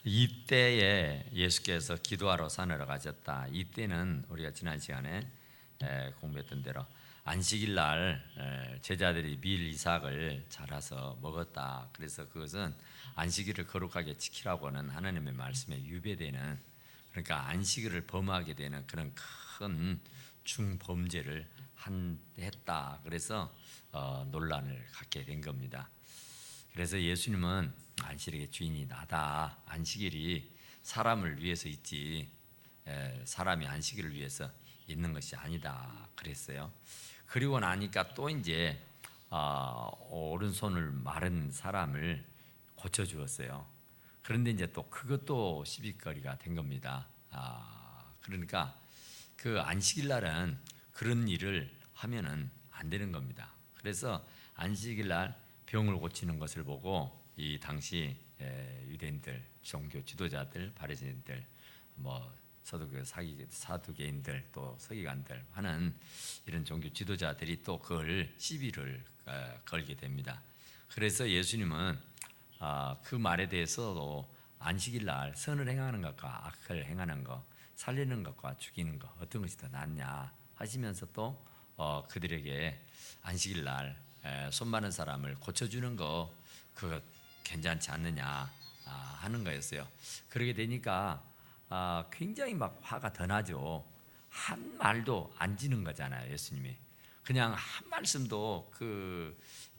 이때에 예수께서 기도하러 산으로 가셨다. 이때는 우리가 지난 시간에 공부했던 대로 안식일 날 제자들이 밀 이삭을 잘라서 먹었다. 그래서 그것은 안식일을 거룩하게 지키라고는 하나님의 말씀에 유배되는, 그러니까 안식일을 범하게 되는 그런 큰 중범죄를 했다. 그래서 논란을 갖게 된 겁니다. 그래서 예수님은 안식일의 주인이 나다. 안식일이 사람을 위해서 있지 사람이 안식일을 위해서 있는 것이 아니다 그랬어요. 그리고 나니까 또 이제 오른손을 마른 사람을 고쳐주었어요. 그런데 이제 또 그것도 시비거리가 된 겁니다. 그러니까 그 안식일 날은 그런 일을 하면은 안 되는 겁니다. 그래서 안식일 날 병을 고치는 것을 보고 이 당시 유대인들, 종교 지도자들, 바리새인들, 사두개인들, 또 서기관들 하는 이런 종교 지도자들이 또 그걸 시비를 걸게 됩니다. 그래서 예수님은 그 말에 대해서도 안식일 날 선을 행하는 것과 악을 행하는 것, 살리는 것과 죽이는 것 어떤 것이 더 낫냐 하시면서 또 그들에게 안식일 날 손 많은 사람을 고쳐주는 거 그거 괜찮지 않느냐 하는 거였어요. 그러게 되니까 굉장히 막 화가 더 나죠. 한 말도 안 지는 거잖아요. 예수님이 그냥 한 말씀도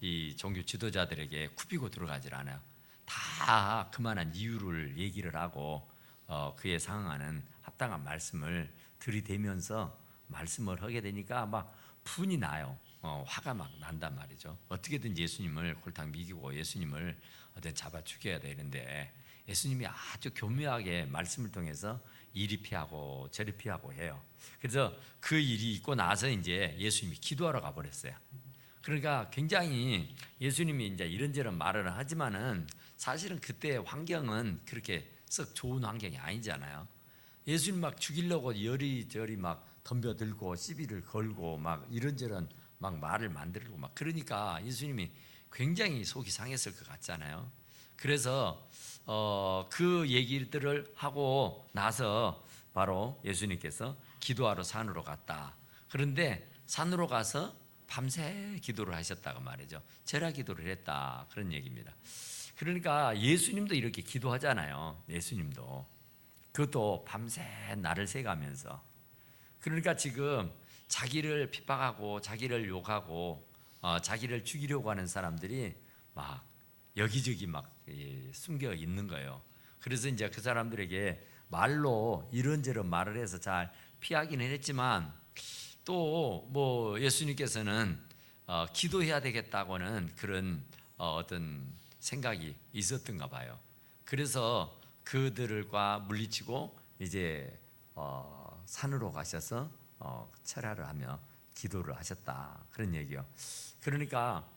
이 종교 지도자들에게 굽히고 들어가질 않아요. 다 그만한 이유를 얘기를 하고 그에 상응하는 합당한 말씀을 들이대면서 말씀을 하게 되니까 막 분이 나요. 화가 막 난단 말이죠. 어떻게든 예수님을 홀딱 미기고 예수님을 어떤 잡아 죽여야 되는데 예수님이 아주 교묘하게 말씀을 통해서 이리 피하고 저리 피하고 해요. 그래서 그 일이 있고 나서 이제 예수님이 기도하러 가버렸어요. 그러니까 굉장히 예수님이 이제 이런저런 말을 하지만은 사실은 그때 환경은 그렇게 썩 좋은 환경이 아니잖아요. 예수님 막 죽이려고 여리저리 막 덤벼들고 시비를 걸고 막 이런저런 막 말을 만들고 막 그러니까 예수님이 굉장히 속이 상했을 것 같잖아요. 그래서 그 얘기들을 하고 나서 바로 예수님께서 기도하러 산으로 갔다. 그런데 산으로 가서 밤새 기도를 하셨다고 말이죠. 제라 기도를 했다 그런 얘기입니다. 그러니까 예수님도 이렇게 기도하잖아요. 예수님도 그것도 밤새 날을 새가면서. 그러니까 지금 자기를 핍박하고 자기를 욕하고 자기를 죽이려고 하는 사람들이 막 여기저기 막 숨겨 있는 거예요. 그래서 이제 그 사람들에게 말로 이런저런 말을 해서 잘 피하기는 했지만 또 예수님께서는 기도해야 되겠다고는 그런 어떤 생각이 있었던가 봐요. 그래서 그들과 물리치고 이제 산으로 가셔서 철야를 하며 기도를 하셨다 그런 얘기요. 그러니까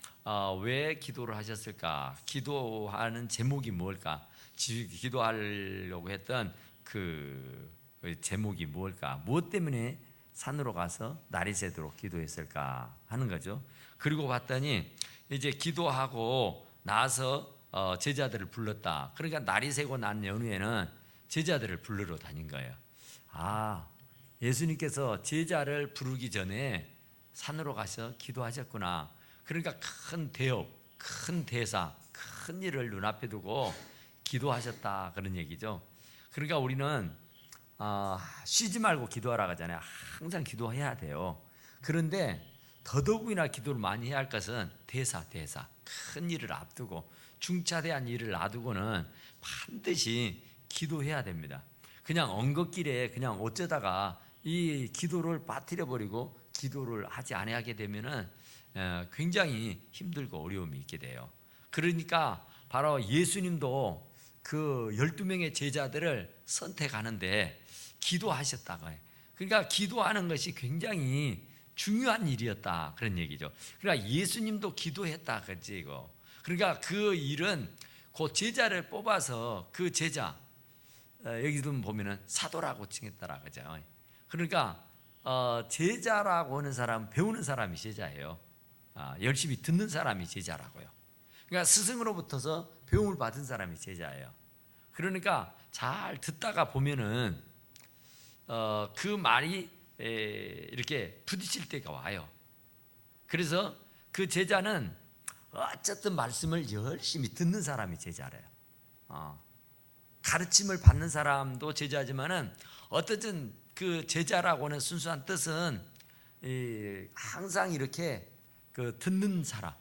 왜 기도를 하셨을까? 기도하는 제목이 뭘까? 기도하려고 했던 그 제목이 뭘까? 무엇 때문에 산으로 가서 날이 새도록 기도했을까 하는 거죠. 그리고 봤더니 이제 기도하고 나서 제자들을 불렀다. 그러니까 날이 새고 난 연후에는 제자들을 부르러 다닌 거예요. 예수님께서 제자를 부르기 전에 산으로 가서 기도하셨구나. 그러니까 큰 대업, 큰 대사, 큰 일을 눈앞에 두고 기도하셨다 그런 얘기죠. 그러니까 우리는 쉬지 말고 기도하라 하잖아요. 항상 기도해야 돼요. 그런데 더더욱이나 기도를 많이 해야 할 것은 대사, 큰 일을 앞두고 중차대한 일을 놔두고는 반드시 기도해야 됩니다. 그냥 엉겁길에 그냥 어쩌다가 이 기도를 빠뜨려 버리고 기도를 하지 않게 되면은 굉장히 힘들고 어려움이 있게 돼요. 그러니까 바로 예수님도 그 12명의 제자들을 선택하는데 기도하셨다고 해요. 그러니까 기도하는 것이 굉장히 중요한 일이었다 그런 얘기죠. 그러니까 예수님도 기도했다 그렇지 이거. 그러니까 그 일은 그 제자를 뽑아서 그 제자 여기도 보면은 사도라고 칭했더라 그죠. 그러니까 제자라고 하는 사람 배우는 사람이 제자예요. 열심히 듣는 사람이 제자라고요. 그러니까 스승으로부터서 배움을 받은 사람이 제자예요. 그러니까 잘 듣다가 보면은 그 말이 이렇게 부딪힐 때가 와요. 그래서 그 제자는 어쨌든 말씀을 열심히 듣는 사람이 제자래요. 가르침을 받는 사람도 제자지만은 어쨌든 그 제자라고 하는 순수한 뜻은 항상 이렇게 그 듣는 사람.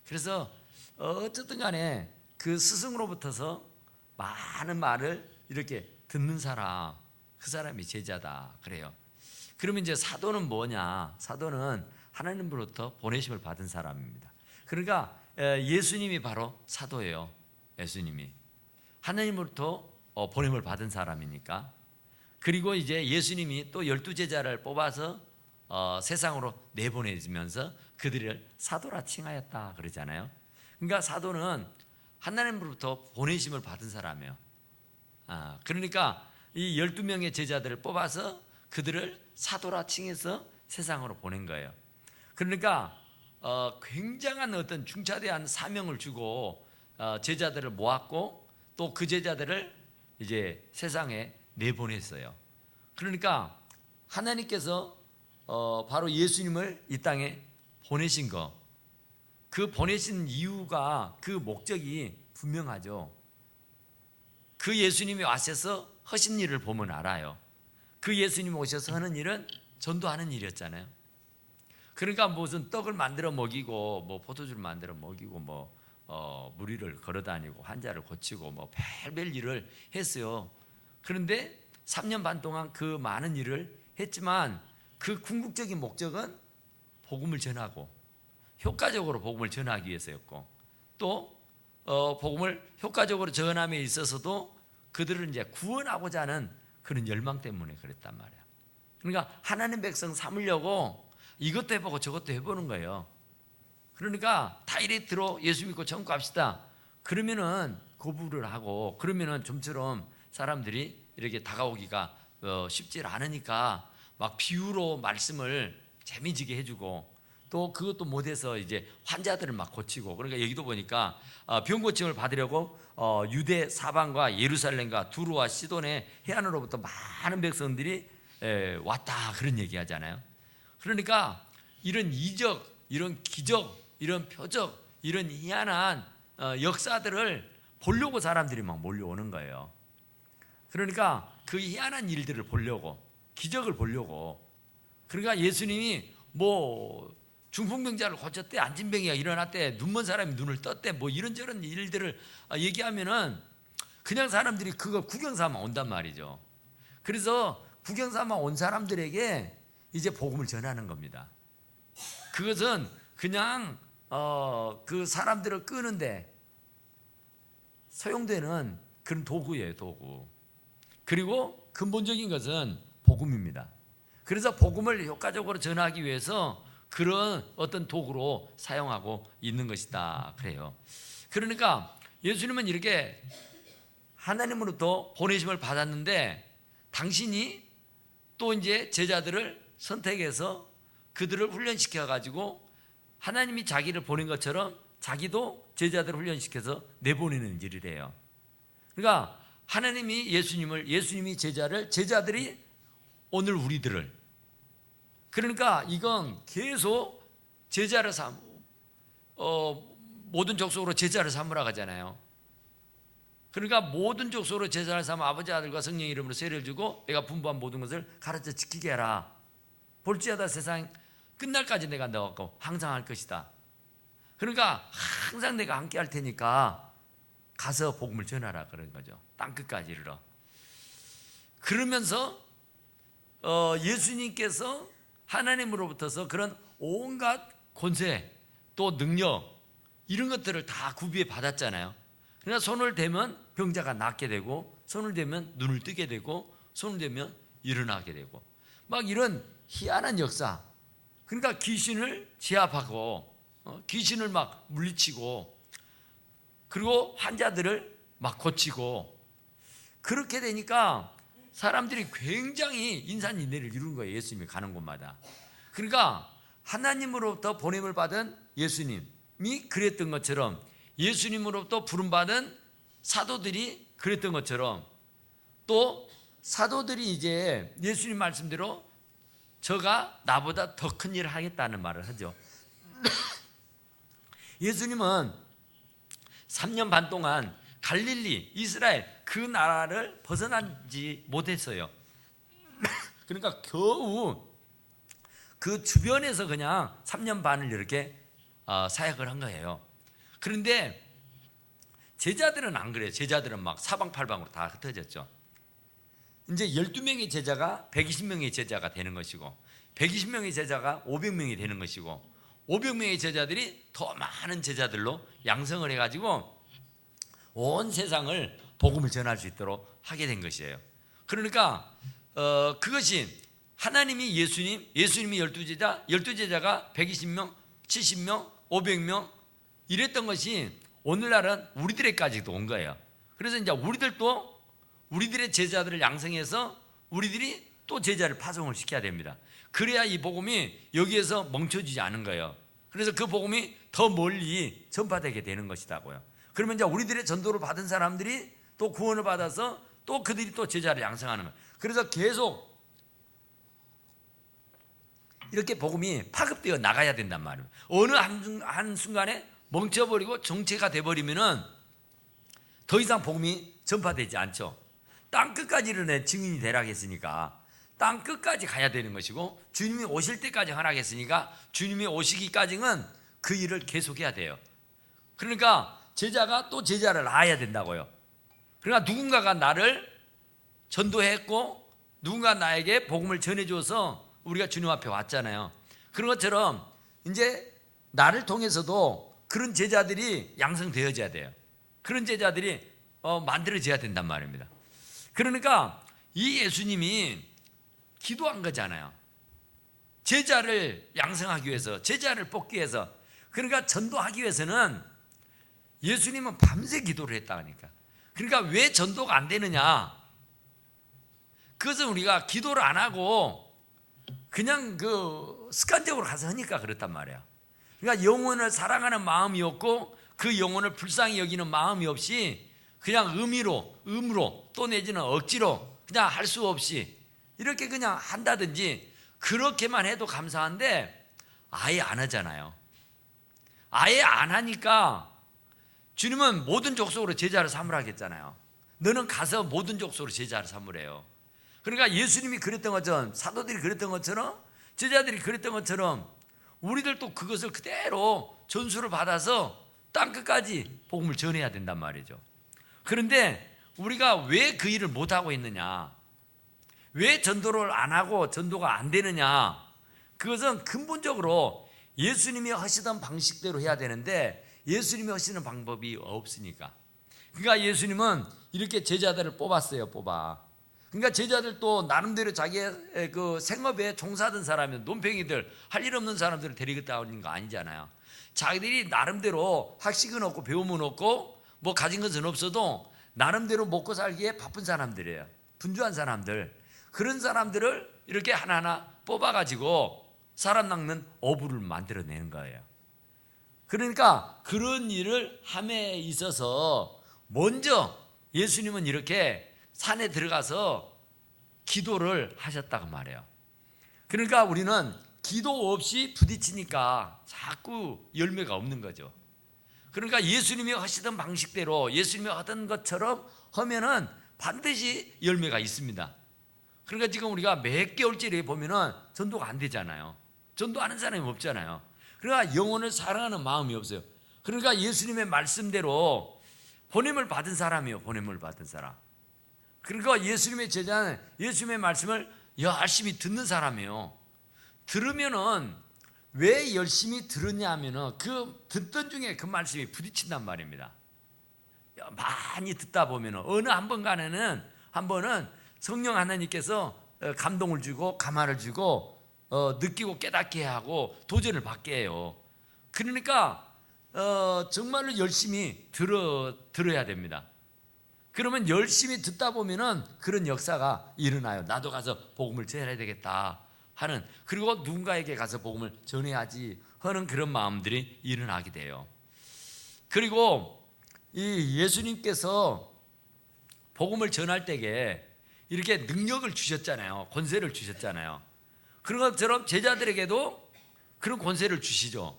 그래서 어쨌든 간에 그 스승으로부터서 많은 말을 이렇게 듣는 사람, 그 사람이 제자다 그래요. 그러면 이제 사도는 뭐냐? 사도는 하나님으로부터 보내심을 받은 사람입니다. 그러니까 예수님이 바로 사도예요. 예수님이 하나님으로부터 보냄을 받은 사람이니까. 그리고 이제 예수님이 또 12제자를 뽑아서 세상으로 내보내면서 그들을 사도라 칭하였다 그러잖아요. 그러니까 사도는 하나님으로부터 보내심을 받은 사람이에요. 그러니까 이 12명의 제자들을 뽑아서 그들을 사도라 칭해서 세상으로 보낸 거예요. 그러니까 굉장한 어떤 중차대한 사명을 주고 제자들을 모았고 또 그 제자들을 이제 세상에 내보냈어요. 그러니까 하나님께서 바로 예수님을 이 땅에 보내신 거, 그 보내신 이유가 그 목적이 분명하죠. 그 예수님이 와셔서 하신 일을 보면 알아요. 그 예수님이 오셔서 하는 일은 전도하는 일이었잖아요. 그러니까 무슨 떡을 만들어 먹이고 뭐 포도주를 만들어 먹이고 뭐 무리를 걸어다니고 환자를 고치고 뭐 별별 일을 했어요. 그런데 3년 반 동안 그 많은 일을 했지만 그 궁극적인 목적은 복음을 전하고 효과적으로 복음을 전하기 위해서였고 또 복음을 효과적으로 전함에 있어서도 그들을 이제 구원하고자 하는 그런 열망 때문에 그랬단 말이야. 그러니까 하나님 백성 삼으려고 이것도 해보고 저것도 해보는 거예요. 그러니까 다이렉트로 예수 믿고 천국 갑시다. 그러면은 거부를 하고 그러면은 좀처럼 사람들이 이렇게 다가오기가 쉽지 않으니까 막 비유로 말씀을 재미지게 해주고 또 그것도 못해서 이제 환자들을 막 고치고 그러니까 여기도 보니까 병 고침을 받으려고 유대 사방과 예루살렘과 두루와 시돈의 해안으로부터 많은 백성들이 왔다 그런 얘기하잖아요. 그러니까 이런 이적, 이런 기적, 이런 표적, 이런 희한한 역사들을 보려고 사람들이 막 몰려오는 거예요. 그러니까 그 희한한 일들을 보려고, 기적을 보려고. 그러니까 예수님이 뭐 중풍병자를 고쳤대, 안진병이가 일어났대, 눈먼 사람이 눈을 떴대, 뭐 이런저런 일들을 얘기하면은 그냥 사람들이 그거 구경삼아 온단 말이죠. 그래서 구경삼아 온 사람들에게 이제 복음을 전하는 겁니다. 그것은 그냥 그 사람들을 끄는데 소용되는 그런 도구예요, 도구. 그리고 근본적인 것은 복음입니다. 그래서 복음을 효과적으로 전하기 위해서 그런 어떤 도구로 사용하고 있는 것이다 그래요. 그러니까 예수님은 이렇게 하나님으로부터 보내심을 받았는데 당신이 또 이제 제자들을 선택해서 그들을 훈련시켜 가지고 하나님이 자기를 보낸 것처럼 자기도 제자들을 훈련시켜서 내보내는 일이래요. 그러니까 하나님이 예수님을, 예수님이 제자를, 제자들이 오늘 우리들을. 그러니까 이건 계속 제자를 모든 족속으로 제자를 삼으라 하잖아요. 그러니까 모든 족속으로 제자를 삼아 아버지 아들과 성령 이름으로 세례를 주고 내가 분부한 모든 것을 가르쳐 지키게 해라. 볼지어다 세상 끝날까지 내가 너하고 항상 할 것이다. 그러니까 항상 내가 함께 할 테니까 가서 복음을 전하라 그런 거죠. 땅끝까지 이르러. 그러면서 예수님께서 하나님으로부터서 그런 온갖 권세 또 능력 이런 것들을 다 구비해 받았잖아요. 그러니까 손을 대면 병자가 낫게 되고 손을 대면 눈을 뜨게 되고 손을 대면 일어나게 되고 막 이런 희한한 역사. 그러니까 귀신을 제압하고 귀신을 막 물리치고 그리고 환자들을 막 고치고 그렇게 되니까 사람들이 굉장히 인산인해를 이루는 거예요. 예수님이 가는 곳마다. 그러니까 하나님으로부터 보냄을 받은 예수님이 그랬던 것처럼 예수님으로부터 부름받은 사도들이 그랬던 것처럼 또 사도들이 이제 예수님 말씀대로 저가 나보다 더 큰 일을 하겠다는 말을 하죠. 예수님은 3년 반 동안 갈릴리, 이스라엘 그 나라를 벗어나지 못했어요. 그러니까 겨우 그 주변에서 그냥 3년 반을 이렇게 사역을 한 거예요. 그런데 제자들은 안 그래요. 제자들은 막 사방팔방으로 다 흩어졌죠. 이제 12명의 제자가 120명의 제자가 되는 것이고, 120명의 제자가 500명이 되는 것이고, 500명의 제자들이 더 많은 제자들로 양성을 해가지고 온 세상을 복음을 전할 수 있도록 하게 된 것이에요. 그러니까 그것이 하나님이 예수님이 12제자, 12제자가 120명, 70명, 500명 이랬던 것이 오늘날은 우리들에까지도 온 거예요. 그래서 이제 우리들도 우리들의 제자들을 양성해서 우리들이 또 제자를 파송을 시켜야 됩니다. 그래야 이 복음이 여기에서 멈춰지지 않은 거예요. 그래서 그 복음이 더 멀리 전파되게 되는 것이다고요. 그러면 이제 우리들의 전도를 받은 사람들이 또 구원을 받아서 또 그들이 또 제자를 양성하는 거예요. 그래서 계속 이렇게 복음이 파급되어 나가야 된단 말이에요. 어느 한순간에 멈춰버리고 정체가 돼버리면은 더 이상 복음이 전파되지 않죠. 땅 끝까지 이르내 증인이 되라 했으니까 땅 끝까지 가야 되는 것이고, 주님이 오실 때까지 허락했으니까 주님이 오시기까지는 그 일을 계속해야 돼요. 그러니까 제자가 또 제자를 낳아야 된다고요. 그러니까 누군가가 나를 전도했고 누군가 나에게 복음을 전해줘서 우리가 주님 앞에 왔잖아요. 그런 것처럼 이제 나를 통해서도 그런 제자들이 양성되어져야 돼요. 그런 제자들이 만들어져야 된단 말입니다. 그러니까 이 예수님이 기도한 거잖아요. 제자를 양성하기 위해서, 제자를 뽑기 위해서. 그러니까 전도하기 위해서는 예수님은 밤새 기도를 했다니까. 그러니까 왜 전도가 안 되느냐? 그것은 우리가 기도를 안 하고 그냥 습관적으로 가서 하니까 그렇단 말이야. 그러니까 영혼을 사랑하는 마음이 없고 그 영혼을 불쌍히 여기는 마음이 없이 그냥 음으로 또 내지는 억지로 그냥 할 수 없이 이렇게 그냥 한다든지 그렇게만 해도 감사한데 아예 안 하잖아요. 아예 안 하니까 주님은 모든 족속으로 제자를 삼으라 했잖아요. 너는 가서 모든 족속으로 제자를 삼으래요. 그러니까 예수님이 그랬던 것처럼, 사도들이 그랬던 것처럼, 제자들이 그랬던 것처럼 우리들도 그것을 그대로 전수를 받아서 땅끝까지 복음을 전해야 된단 말이죠. 그런데 우리가 왜 그 일을 못하고 있느냐, 왜 전도를 안 하고 전도가 안 되느냐, 그것은 근본적으로 예수님이 하시던 방식대로 해야 되는데 예수님이 하시는 방법이 없으니까. 그러니까 예수님은 이렇게 제자들을 뽑았어요. 그러니까 제자들도 나름대로 자기의 그 생업에 종사하던 사람이, 논팽이들, 할 일 없는 사람들을 데리겠다 하는 거 아니잖아요. 자기들이 나름대로 학식은 없고 배움은 없고 뭐 가진 것은 없어도 나름대로 먹고 살기에 바쁜 사람들이에요. 분주한 사람들. 그런 사람들을 이렇게 하나하나 뽑아가지고 사람 낚는 어부를 만들어내는 거예요. 그러니까 그런 일을 함에 있어서 먼저 예수님은 이렇게 산에 들어가서 기도를 하셨다고 말해요. 그러니까 우리는 기도 없이 부딪히니까 자꾸 열매가 없는 거죠. 그러니까 예수님이 하시던 방식대로 예수님이 하던 것처럼 하면은 반드시 열매가 있습니다. 그러니까 지금 우리가 몇 개월째를 보면은 전도가 안 되잖아요. 전도하는 사람이 없잖아요. 그러니까 영혼을 사랑하는 마음이 없어요. 그러니까 예수님의 말씀대로 보냄을 받은 사람이에요. 보냄을 받은 사람. 그러니까 예수님의 제자는 예수님의 말씀을 열심히 듣는 사람이에요. 들으면은 왜 열심히 들었냐 하면은 그 듣던 중에 그 말씀이 부딪힌단 말입니다. 많이 듣다 보면은 어느 한 번은 성령 하나님께서 감동을 주고 감화를 주고 느끼고 깨닫게 하고 도전을 받게 해요. 그러니까 정말로 열심히 들어야 됩니다. 그러면 열심히 듣다 보면은 그런 역사가 일어나요. 나도 가서 복음을 전해야 되겠다 하는, 그리고 누군가에게 가서 복음을 전해야지 하는 그런 마음들이 일어나게 돼요. 그리고 이 예수님께서 복음을 전할 때에 이렇게 능력을 주셨잖아요. 권세를 주셨잖아요. 그런 것처럼 제자들에게도 그런 권세를 주시죠.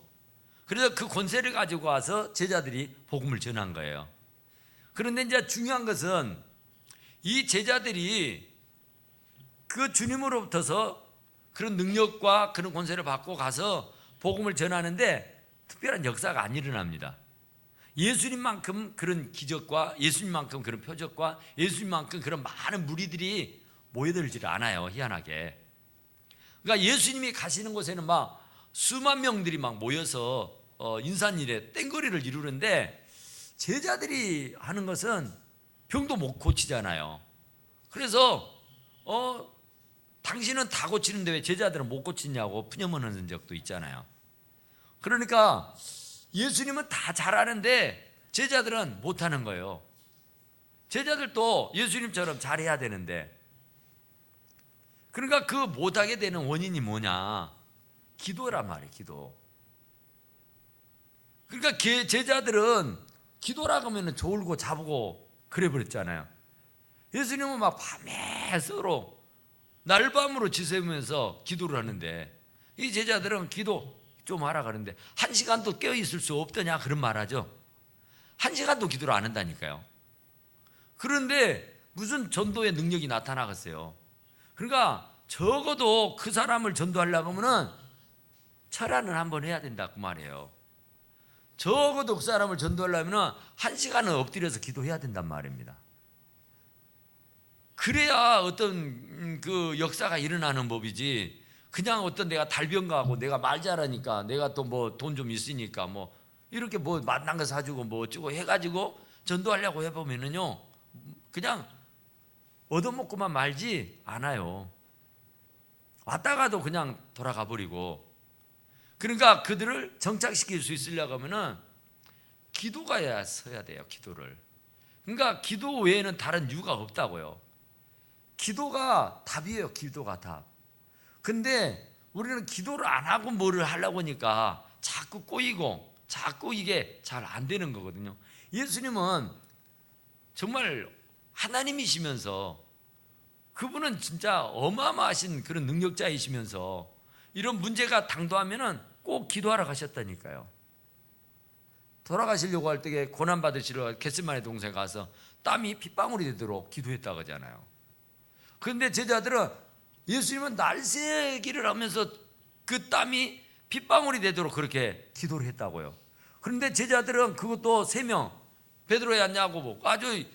그래서 그 권세를 가지고 와서 제자들이 복음을 전한 거예요. 그런데 이제 중요한 것은 이 제자들이 그 주님으로부터서 그런 능력과 그런 권세를 받고 가서 복음을 전하는데 특별한 역사가 안 일어납니다. 예수님만큼 그런 기적과 예수님만큼 그런 표적과 예수님만큼 그런 많은 무리들이 모여들질 않아요. 희한하게. 그러니까 예수님이 가시는 곳에는 막 수만 명들이 막 모여서 인산일에 땡거리를 이루는데 제자들이 하는 것은 병도 못 고치잖아요. 그래서 당신은 다 고치는데 왜 제자들은 못 고치냐고 푸념하는 적도 있잖아요. 그러니까 예수님은 다 잘하는데 제자들은 못하는 거예요. 제자들도 예수님처럼 잘해야 되는데, 그러니까 그 못하게 되는 원인이 뭐냐? 기도란 말이에요. 기도. 그러니까 제자들은 기도라고 하면 졸고 자보고 그래 버렸잖아요. 예수님은 막 밤에 서로 날밤으로 지새우면서 기도를 하는데 이 제자들은 기도 좀 하라 그러는데 1시간도 깨어있을 수 없더냐 그런 말 하죠. 1시간도 기도를 안 한다니까요. 그런데 무슨 전도의 능력이 나타나겠어요. 그러니까 적어도 그 사람을 전도하려고 하면은 철야는 한번 해야 된다 그 말이에요. 적어도 그 사람을 전도하려면 1시간은 엎드려서 기도해야 된단 말입니다. 그래야 어떤 그 역사가 일어나는 법이지, 그냥 어떤 내가 달변가하고 내가 말 잘하니까 내가 또 뭐 돈 좀 있으니까 뭐 이렇게 뭐 만난 거 사주고 뭐 어쩌고 해가지고 전도하려고 해보면은요 그냥 얻어먹고만 말지 않아요. 왔다가도 그냥 돌아가 버리고. 그러니까 그들을 정착시킬 수 있으려고 하면은 기도가 서야 돼요. 기도를. 그러니까 기도 외에는 다른 이유가 없다고요. 기도가 답이에요. 기도가 답. 근데 우리는 기도를 안 하고 뭐를 하려고 하니까 자꾸 꼬이고 자꾸 이게 잘 안 되는 거거든요. 예수님은 정말 하나님이시면서 그분은 진짜 어마어마하신 그런 능력자이시면서 이런 문제가 당도하면은 꼭 기도하러 가셨다니까요. 돌아가시려고 할 때 고난 받으시러 겟세마네 동산에 가서 땀이 핏방울이 되도록 기도했다고 하잖아요. 그런데 제자들은 예수님은 날새기를 하면서 그 땀이 핏방울이 되도록 그렇게 기도를 했다고요. 그런데 제자들은 그것도 3명, 베드로야 야고보, 아주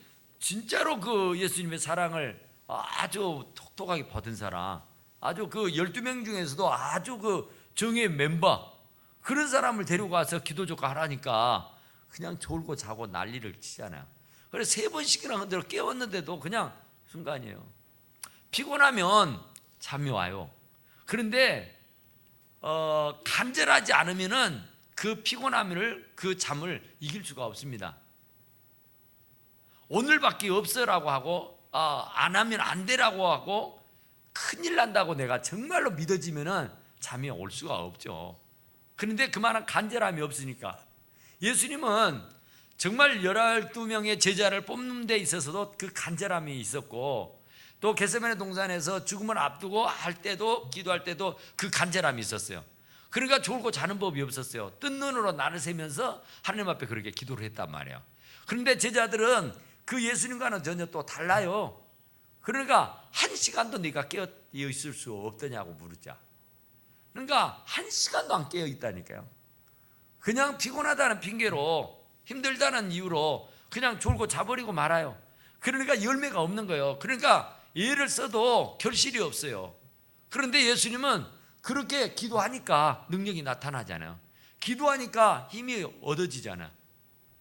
진짜로 그 예수님의 사랑을 아주 톡톡하게 받은 사람, 아주 그 12명 중에서도 아주 그 정의 멤버, 그런 사람을 데리고 가서 기도 좀 하라니까 그냥 졸고 자고 난리를 치잖아요. 그래서 3번씩이나 흔들어 깨웠는데도 그냥 순간이에요. 피곤하면 잠이 와요. 그런데 간절하지 않으면은 그 피곤함을, 그 잠을 이길 수가 없습니다. 오늘밖에 없어라고 하고 안 하면 안 되라고 하고 큰일 난다고 내가 정말로 믿어지면은 잠이 올 수가 없죠. 그런데 그만한 간절함이 없으니까. 예수님은 정말 12명의 제자를 뽑는 데 있어서도 그 간절함이 있었고, 또 겟세마네 동산에서 죽음을 앞두고 할 때도, 기도할 때도 그 간절함이 있었어요. 그러니까 졸고 자는 법이 없었어요. 뜬 눈으로 날을 새면서 하나님 앞에 그렇게 기도를 했단 말이에요. 그런데 제자들은 그 예수님과는 전혀 또 달라요. 그러니까 1시간도 네가 깨어 있을 수 없더냐고 물었자. 그러니까 1시간도 안 깨어 있다니까요. 그냥 피곤하다는 핑계로, 힘들다는 이유로 그냥 졸고 자버리고 말아요. 그러니까 열매가 없는 거예요. 그러니까 예를 써도 결실이 없어요. 그런데 예수님은 그렇게 기도하니까 능력이 나타나잖아요. 기도하니까 힘이 얻어지잖아요.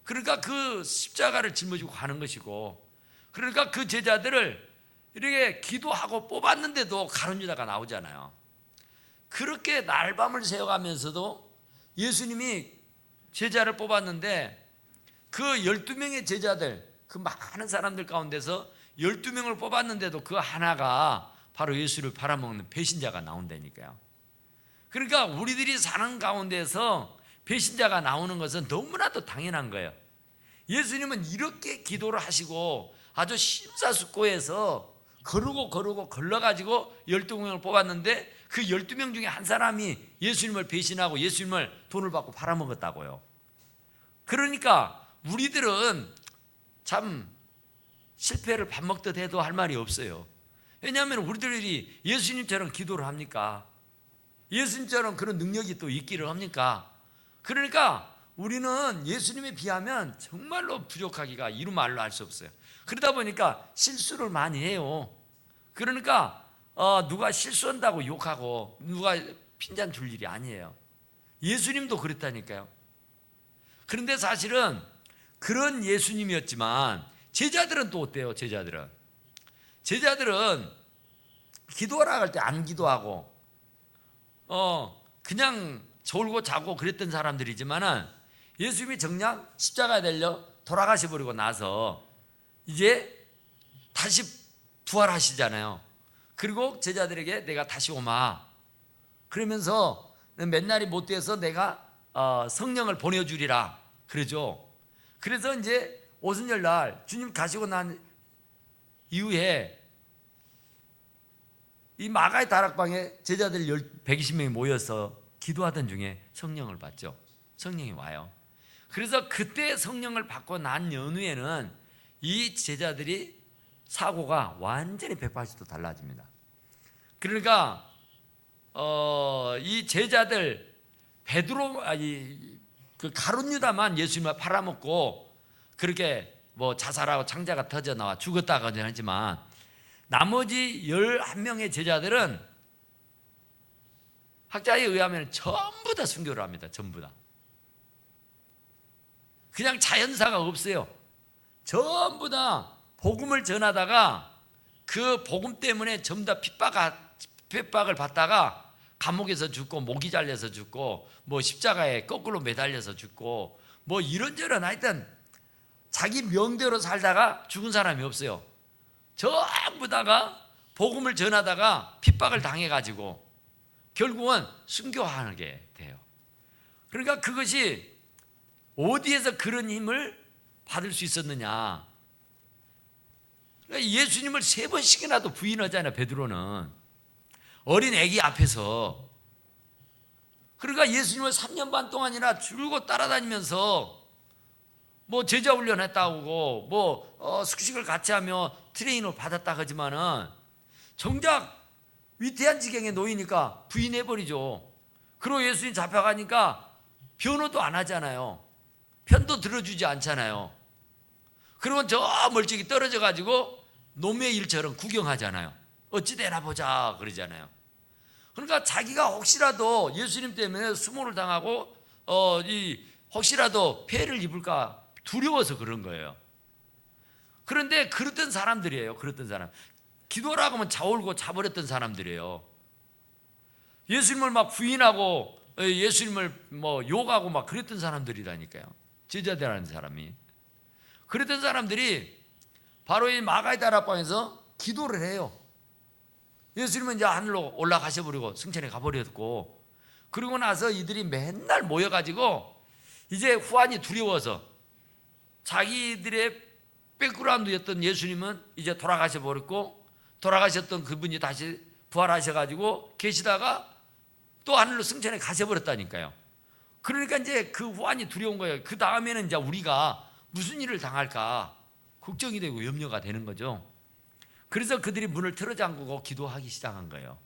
그러니까 그 십자가를 짊어지고 가는 것이고, 그러니까 그 제자들을 이렇게 기도하고 뽑았는데도 가룟 유다가 나오잖아요. 그렇게 날밤을 새워가면서도 예수님이 제자를 뽑았는데 그 12명의 제자들, 그 많은 사람들 가운데서 12명을 뽑았는데도 그 하나가 바로 예수를 팔아먹는 배신자가 나온다니까요. 그러니까 우리들이 사는 가운데서 배신자가 나오는 것은 너무나도 당연한 거예요. 예수님은 이렇게 기도를 하시고 아주 심사숙고해서 거르고 걸러가지고 12명을 뽑았는데 그 12명 중에 한 사람이 예수님을 배신하고 예수님을 돈을 받고 팔아먹었다고요. 그러니까 우리들은 참 실패를 밥 먹듯 해도 할 말이 없어요. 왜냐하면 우리들이 예수님처럼 기도를 합니까? 예수님처럼 그런 능력이 또 있기를 합니까? 그러니까 우리는 예수님에 비하면 정말로 부족하기가 이루 말로 할 수 없어요. 그러다 보니까 실수를 많이 해요. 그러니까 누가 실수한다고 욕하고 누가 핀잔 줄 일이 아니에요. 예수님도 그랬다니까요. 그런데 사실은 그런 예수님이었지만 제자들은 또 어때요? 제자들은 기도하라 할 때 안 기도하고 그냥 졸고 자고 그랬던 사람들이지만은 예수님이 정작 십자가에 달려 돌아가셔 버리고 나서 이제 다시 부활하시잖아요. 그리고 제자들에게 내가 다시 오마 그러면서 맨날이 못 돼서 내가 성령을 보내주리라 그러죠. 그래서 이제 오순절 날 주님 가시고 난 이후에 이 마가의 다락방에 제자들 120명이 모여서 기도하던 중에 성령을 받죠. 성령이 와요. 그래서 그때 성령을 받고 난 연후에는 이 제자들이 사고가 완전히 180도 달라집니다. 그러니까 이 제자들 베드로 그 가룟 유다만 예수님을 팔아먹고 그렇게 뭐 자살하고 창자가 터져 나와 죽었다고 하지만 나머지 11명의 제자들은 학자에 의하면 전부 다 순교를 합니다. 전부 다. 그냥 자연사가 없어요. 전부 다 복음을 전하다가 그 복음 때문에 전부 다 핍박을 받다가 감옥에서 죽고 목이 잘려서 죽고 뭐 십자가에 거꾸로 매달려서 죽고 뭐 이런저런 하여튼 자기 명대로 살다가 죽은 사람이 없어요. 전부 다가 복음을 전하다가 핍박을 당해가지고 결국은 순교하게 돼요. 그러니까 그것이 어디에서 그런 힘을 받을 수 있었느냐. 그러니까 예수님을 3번씩이나도 부인하잖아요. 베드로는 어린 아기 앞에서. 그러니까 예수님을 3년 반 동안이나 줄곧 따라다니면서 뭐 제자 훈련했다고 뭐 숙식을 같이 하며 트레이닝을 받았다 하지만은 정작 위태한 지경에 놓이니까 부인해버리죠. 그리고 예수님 잡혀가니까 변호도 안 하잖아요. 편도 들어주지 않잖아요. 그러면 저 멀찍이 떨어져 가지고 노매의 일처럼 구경하잖아요. 어찌 되나 보자 그러잖아요. 그러니까 자기가 혹시라도 예수님 때문에 수모를 당하고 혹시라도 폐해를 입을까 두려워서 그런 거예요. 그런데 그랬던 사람들이에요. 그랬던 사람. 기도라고 하면 자올고 자버렸던 사람들이에요. 예수님을 막 부인하고 예수님을 뭐 욕하고 막 그랬던 사람들이라니까요. 제자들이라는 사람이. 그랬던 사람들이 바로 이 마가의 다락방에서 기도를 해요. 예수님은 이제 하늘로 올라가셔버리고 승천에 가버렸고 그러고 나서 이들이 맨날 모여가지고 이제 후안이 두려워서 자기들의 백그라운드였던 예수님은 이제 돌아가셔버렸고 돌아가셨던 그분이 다시 부활하셔가지고 계시다가 또 하늘로 승천에 가셔버렸다니까요. 그러니까 이제 그 후안이 두려운 거예요. 그 다음에는 이제 우리가 무슨 일을 당할까 걱정이 되고 염려가 되는 거죠. 그래서 그들이 문을 틀어 잠그고 기도하기 시작한 거예요.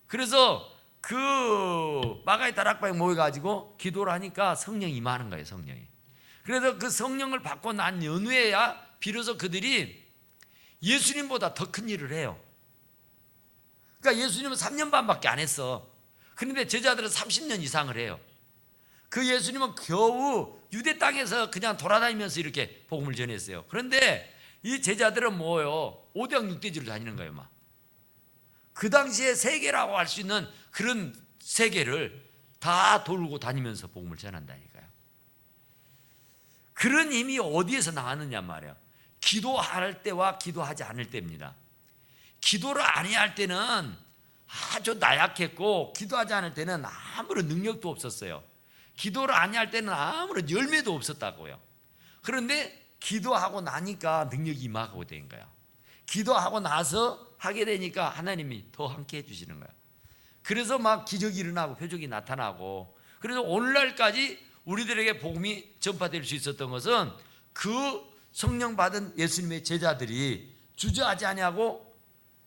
그래서 그 마가의 다락방에 모여가지고 기도를 하니까 성령이 임하는 거예요. 성령이. 그래서 그 성령을 받고 난 연후에야 비로소 그들이 예수님보다 더 큰 일을 해요. 그러니까 예수님은 3년 반밖에 안 했어. 그런데 제자들은 30년 이상을 해요. 그 예수님은 겨우 유대 땅에서 그냥 돌아다니면서 이렇게 복음을 전했어요. 그런데 이 제자들은 뭐예요? 5대 6대지로 다니는 거예요. 막. 그 당시에 세계라고 할 수 있는 그런 세계를 다 돌고 다니면서 복음을 전한다니까요. 그런 힘이 어디에서 나왔느냐 말이에요. 기도할 때와 기도하지 않을 때입니다. 기도를 안 해야 할 때는 아주 나약했고 기도하지 않을 때는 아무런 능력도 없었어요. 기도를 안 해야 할 때는 아무런 열매도 없었다고요. 그런데 기도하고 나니까 능력이 임하고 된 거야. 기도하고 나서 하게 되니까 하나님이 더 함께 해주시는 거야. 그래서 막 기적이 일어나고 표적이 나타나고, 그래서 오늘날까지 우리들에게 복음이 전파될 수 있었던 것은 그 성령 받은 예수님의 제자들이 주저하지 아니하고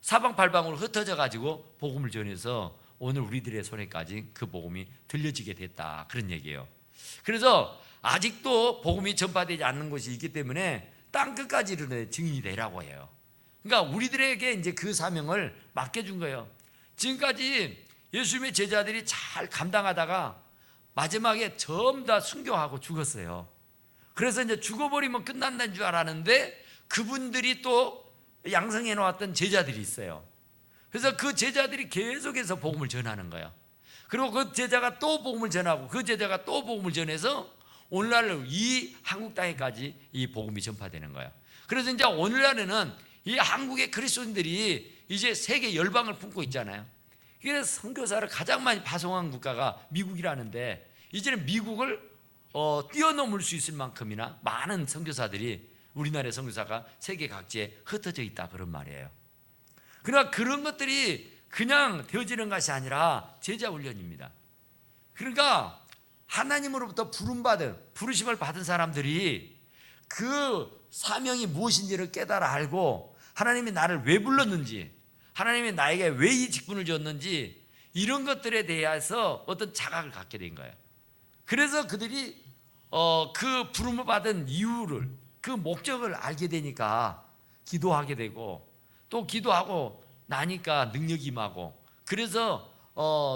사방팔방으로 흩어져 가지고 복음을 전해서 오늘 우리들의 손에까지 그 복음이 들려지게 됐다, 그런 얘기예요. 그래서 아직도 복음이 전파되지 않는 곳이 있기 때문에 땅끝까지 이르는 증인이 되라고 해요. 그러니까 우리들에게 이제 그 사명을 맡겨준 거예요. 지금까지 예수님의 제자들이 잘 감당하다가 마지막에 전부 다 순교하고 죽었어요. 그래서 이제 죽어버리면 끝난다는 줄 알았는데 그분들이 또 양성해 놓았던 제자들이 있어요. 그래서 그 제자들이 계속해서 복음을 전하는 거예요. 그리고 그 제자가 또 복음을 전하고 그 제자가 또 복음을 전해서 오늘날 이 한국 땅에까지 이 복음이 전파되는 거예요. 그래서 이제 오늘날에는 이 한국의 그리스도인들이 이제 세계 열방을 품고 있잖아요. 그래서 선교사를 가장 많이 파송한 국가가 미국이라는데, 이제는 미국을 뛰어넘을 수 있을 만큼이나 많은 선교사들이, 우리나라의 선교사가 세계 각지에 흩어져 있다, 그런 말이에요. 그러나 그런 것들이 그냥 되어지는 것이 아니라 제자 훈련입니다. 그러니까 하나님으로부터 부르심을 받은 사람들이 그 사명이 무엇인지를 깨달아 알고, 하나님이 나를 왜 불렀는지, 하나님이 나에게 왜 이 직분을 줬는지, 이런 것들에 대해서 어떤 자각을 갖게 된 거예요. 그래서 그들이 그 부름을 받은 이유를, 그 목적을 알게 되니까 기도하게 되고, 또 기도하고 나니까 능력이 임하고, 그래서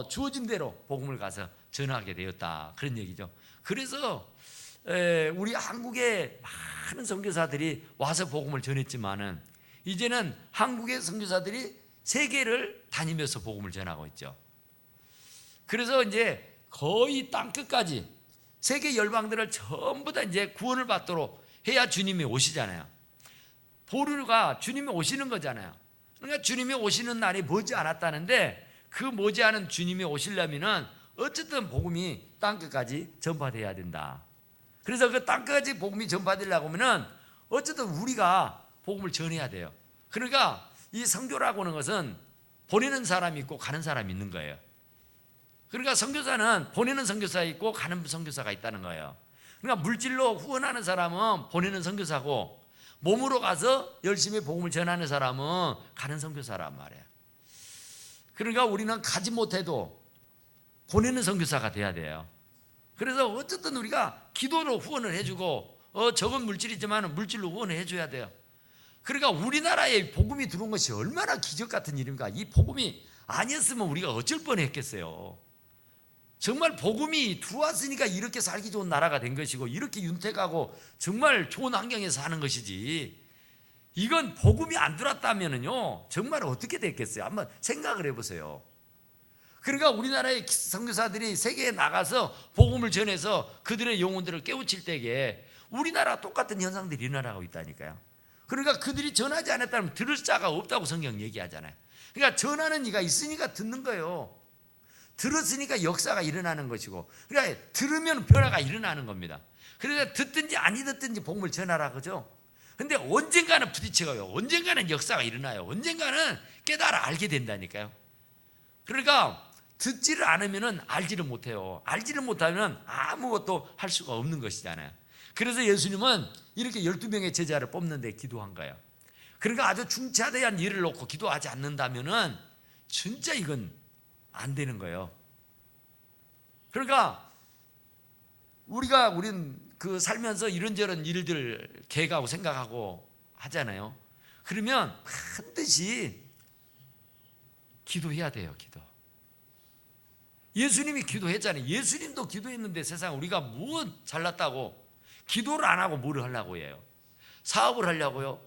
주어진 대로 복음을 가서 전하게 되었다, 그런 얘기죠. 그래서 우리 한국에 많은 선교사들이 와서 복음을 전했지만은 이제는 한국의 선교사들이 세계를 다니면서 복음을 전하고 있죠. 그래서 이제 거의 땅 끝까지 세계 열방들을 전부 다 이제 구원을 받도록 해야 주님이 오시잖아요. 보루가 주님이 오시는 거잖아요. 그러니까 주님이 오시는 날이 머지 않았다는데, 그 머지않은 주님이 오시려면은 어쨌든 복음이 땅 끝까지 전파돼야 된다. 그래서 그 땅 끝까지 복음이 전파되려고 하면은 어쨌든 우리가 복음을 전해야 돼요. 그러니까 이 선교라고 하는 것은 보내는 사람이 있고 가는 사람이 있는 거예요. 그러니까 선교사는 보내는 선교사 있고 가는 선교사가 있다는 거예요. 그러니까 물질로 후원하는 사람은 보내는 선교사고, 몸으로 가서 열심히 복음을 전하는 사람은 가는 선교사란 말이에요. 그러니까 우리는 가지 못해도 보내는 선교사가 돼야 돼요. 그래서 어쨌든 우리가 기도로 후원을 해주고, 적은 물질이지만 물질로 후원을 해줘야 돼요. 그러니까 우리나라에 복음이 들어온 것이 얼마나 기적 같은 일인가. 이 복음이 아니었으면 우리가 어쩔 뻔했겠어요. 정말 복음이 들어왔으니까 이렇게 살기 좋은 나라가 된 것이고, 이렇게 윤택하고 정말 좋은 환경에서 사는 것이지, 이건 복음이 안 들어왔다면요 정말 어떻게 됐겠어요? 한번 생각을 해보세요. 그러니까 우리나라의 선교사들이 세계에 나가서 복음을 전해서 그들의 영혼들을 깨우칠 때에 우리나라 똑같은 현상들이 일어나고 있다니까요. 그러니까 그들이 전하지 않았다면 들을 자가 없다고 성경 얘기하잖아요. 그러니까 전하는 이가 있으니까 듣는 거예요. 들었으니까 역사가 일어나는 것이고, 그러니까 들으면 변화가 일어나는 겁니다. 그러니까 듣든지 아니 듣든지 복음을 전하라, 그죠? 근데 언젠가는 부딪혀요. 언젠가는 역사가 일어나요. 언젠가는 깨달아 알게 된다니까요. 그러니까 듣지를 않으면 알지를 못해요. 알지를 못하면 아무것도 할 수가 없는 것이잖아요. 그래서 예수님은 이렇게 12명의 제자를 뽑는데 기도한 거예요. 그러니까 아주 중차대한 일을 놓고 기도하지 않는다면은 진짜 이건 안 되는 거예요. 그러니까 우린 그 살면서 이런저런 일들 계획하고 생각하고 하잖아요. 그러면 반드시 기도해야 돼요. 기도. 예수님이 기도했잖아요. 예수님도 기도했는데 세상 우리가 뭐 잘났다고 기도를 안 하고 뭐를 하려고 해요? 사업을 하려고요?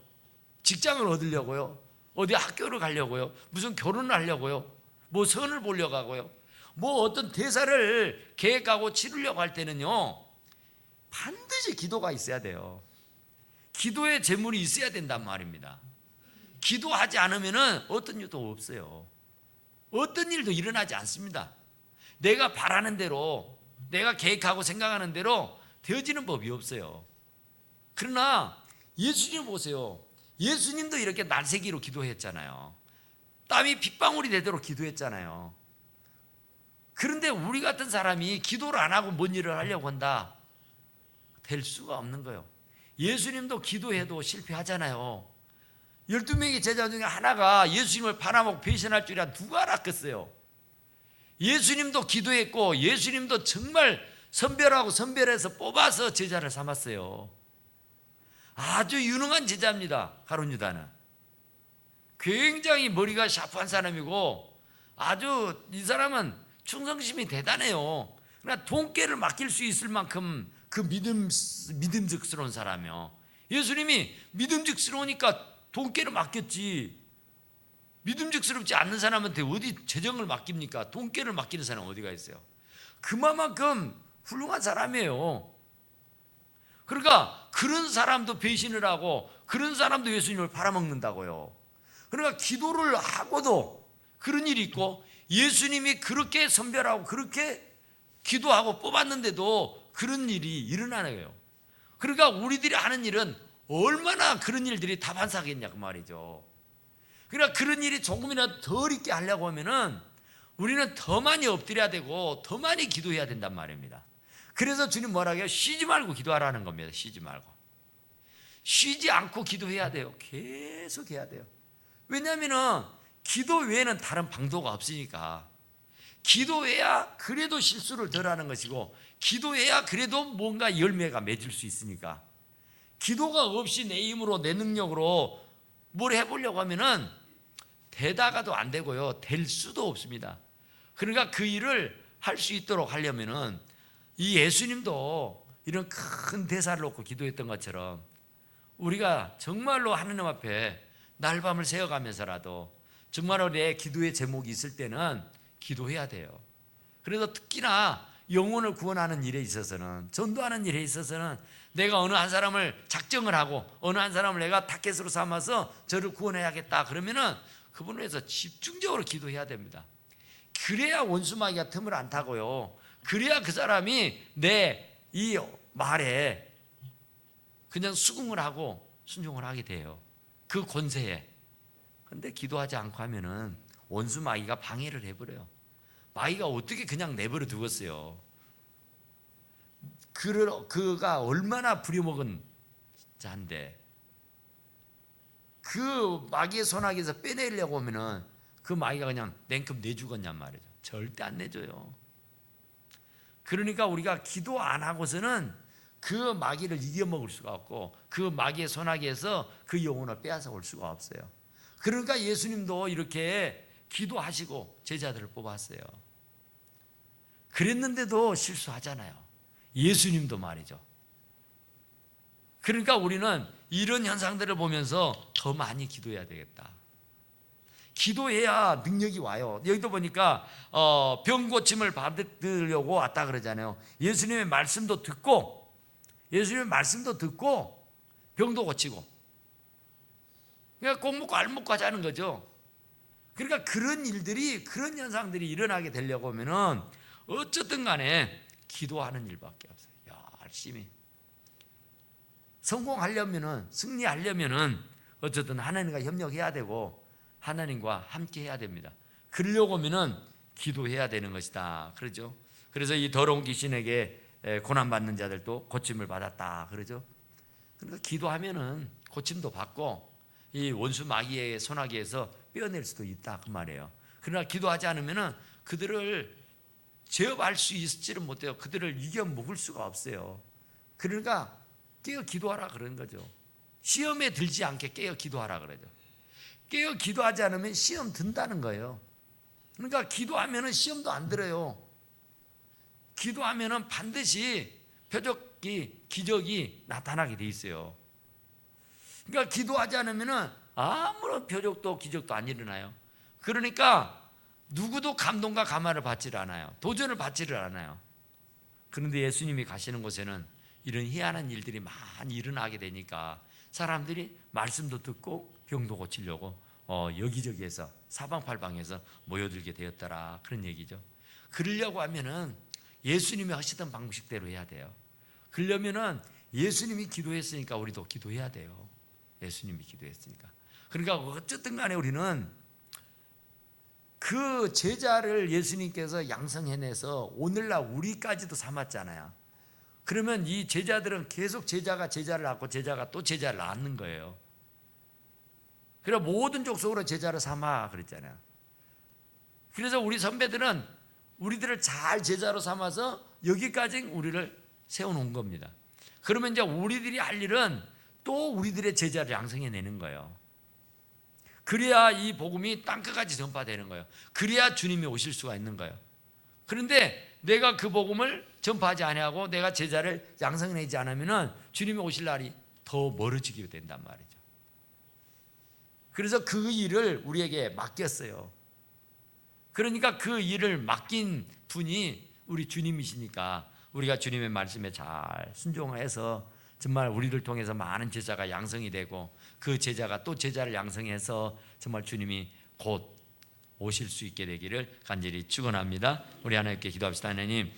직장을 얻으려고요? 어디 학교를 가려고요? 무슨 결혼을 하려고요? 뭐 선을 보려고 하고요? 뭐 어떤 대사를 계획하고 치르려고 할 때는요 반드시 기도가 있어야 돼요. 기도의 제물이 있어야 된단 말입니다. 기도하지 않으면 어떤 일도 없어요. 어떤 일도 일어나지 않습니다. 내가 바라는 대로, 내가 계획하고 생각하는 대로 되어지는 법이 없어요. 그러나 예수님 보세요. 예수님도 이렇게 날새기로 기도했잖아요. 땀이 핏방울이 되도록 기도했잖아요. 그런데 우리 같은 사람이 기도를 안 하고 뭔 일을 하려고 한다? 될 수가 없는 거예요. 예수님도 기도해도 실패하잖아요. 12명의 제자 중에 하나가 예수님을 팔아먹고 배신할 줄이야 누가 알았겠어요? 예수님도 기도했고 예수님도 정말 선별하고 선별해서 뽑아서 제자를 삼았어요. 아주 유능한 제자입니다. 가룟 유다는 굉장히 머리가 샤프한 사람이고 아주 이 사람은 충성심이 대단해요. 그러나 돈깨를 맡길 수 있을 만큼 그 믿음직스러운 사람이요. 예수님이 믿음직스러우니까 돈깨를 맡겼지. 믿음직스럽지 않는 사람한테 어디 재정을 맡깁니까? 돈깨를 맡기는 사람은 어디가 있어요? 그만큼 훌륭한 사람이에요. 그러니까 그런 사람도 배신을 하고 그런 사람도 예수님을 팔아먹는다고요. 그러니까 기도를 하고도 그런 일이 있고 예수님이 그렇게 선별하고 그렇게 기도하고 뽑았는데도 그런 일이 일어나는 거예요. 그러니까 우리들이 하는 일은 얼마나 그런 일들이 다반사겠냐 그 말이죠. 그러니까 그런 일이 조금이라도 덜 있게 하려고 하면은 우리는 더 많이 엎드려야 되고 더 많이 기도해야 된단 말입니다. 그래서 주님 뭐라고 해요? 쉬지 말고 기도하라는 겁니다. 쉬지 말고. 쉬지 않고 기도해야 돼요. 계속 해야 돼요. 왜냐하면 기도 외에는 다른 방도가 없으니까. 기도해야 그래도 실수를 덜 하는 것이고 기도해야 그래도 뭔가 열매가 맺을 수 있으니까. 기도가 없이 내 힘으로 내 능력으로 뭘 해보려고 하면은 되다가도 안 되고요. 될 수도 없습니다. 그러니까 그 일을 할 수 있도록 하려면은 이 예수님도 이런 큰 대사를 놓고 기도했던 것처럼 우리가 정말로 하느님 앞에 날밤을 새어가면서라도 정말로 내 기도의 제목이 있을 때는 기도해야 돼요. 그래서 특히나 영혼을 구원하는 일에 있어서는 전도하는 일에 있어서는 내가 어느 한 사람을 작정을 하고 어느 한 사람을 내가 타겟으로 삼아서 저를 구원해야겠다 그러면은 그분을 위해서 집중적으로 기도해야 됩니다. 그래야 원수마귀가 틈을 안 타고요. 그래야 그 사람이 내 이 말에 그냥 수긍을 하고 순종을 하게 돼요. 그 권세에. 근데 기도하지 않고 하면은 원수 마귀가 방해를 해버려요. 마귀가 어떻게 그냥 내버려 두겠어요. 그가 얼마나 부려먹은 자인데 그 마귀의 손아귀에서 빼내려고 하면은 그 마귀가 그냥 냉큼 내주겠냔 말이죠. 절대 안 내줘요. 그러니까 우리가 기도 안 하고서는 그 마귀를 이겨먹을 수가 없고 그 마귀의 손아귀에서 그 영혼을 빼앗아 올 수가 없어요. 그러니까 예수님도 이렇게 기도하시고 제자들을 뽑았어요. 그랬는데도 실수하잖아요. 예수님도 말이죠. 그러니까 우리는 이런 현상들을 보면서 더 많이 기도해야 되겠다. 기도해야 능력이 와요. 여기도 보니까 병 고침을 받으려고 왔다 그러잖아요. 예수님의 말씀도 듣고 병도 고치고 그러니까 꼭 먹고 알 먹고 하자는 거죠. 그러니까 그런 일들이 그런 현상들이 일어나게 되려고 하면은 어쨌든 간에 기도하는 일밖에 없어요. 열심히 성공하려면은 승리하려면은 어쨌든 하나님과 협력해야 되고 하나님과 함께 해야 됩니다. 그러려고 하면은 기도해야 되는 것이다. 그러죠. 그래서 이 더러운 귀신에게 고난받는 자들도 고침을 받았다. 그러죠. 그러니까 기도하면은 고침도 받고 이 원수 마귀의 손아귀에서 빼어낼 수도 있다. 그 말이에요. 그러나 기도하지 않으면은 그들을 제압할 수 있지는 못해요. 그들을 이겨 먹을 수가 없어요. 그러니까 깨어 기도하라 그러는 거죠. 시험에 들지 않게 깨어 기도하라 그러죠. 깨어 기도하지 않으면 시험 든다는 거예요. 그러니까 기도하면은 시험도 안 들어요. 기도하면은 반드시 표적이 기적이 나타나게 돼 있어요. 그러니까 기도하지 않으면은 아무런 표적도 기적도 안 일어나요. 그러니까 누구도 감동과 감화를 받지를 않아요. 도전을 받지를 않아요. 그런데 예수님이 가시는 곳에는 이런 희한한 일들이 많이 일어나게 되니까 사람들이 말씀도 듣고 병도 고치려고 여기저기에서 사방팔방에서 모여들게 되었더라. 그런 얘기죠. 그러려고 하면은 예수님이 하시던 방식대로 해야 돼요. 그러려면은 예수님이 기도했으니까 우리도 기도해야 돼요. 예수님이 기도했으니까. 그러니까 어쨌든 간에 우리는 그 제자를 예수님께서 양성해내서 오늘날 우리까지도 삼았잖아요. 그러면 이 제자들은 계속 제자가 제자를 낳고 제자가 또 제자를 낳는 거예요. 그래서 모든 족속으로 제자를 삼아 그랬잖아요. 그래서 우리 선배들은 우리들을 잘 제자로 삼아서 여기까지 우리를 세워놓은 겁니다. 그러면 이제 우리들이 할 일은 또 우리들의 제자를 양성해내는 거예요. 그래야 이 복음이 땅끝까지 전파되는 거예요. 그래야 주님이 오실 수가 있는 거예요. 그런데 내가 그 복음을 전파하지 아니하고 내가 제자를 양성해내지 않으면 주님이 오실 날이 더 멀어지게 된단 말이죠. 그래서 그 일을 우리에게 맡겼어요. 그러니까 그 일을 맡긴 분이 우리 주님이시니까 우리가 주님의 말씀에 잘 순종해서 정말 우리를 통해서 많은 제자가 양성이 되고 그 제자가 또 제자를 양성해서 정말 주님이 곧 오실 수 있게 되기를 간절히 축원합니다. 우리 하나님께 기도합시다. 하나님,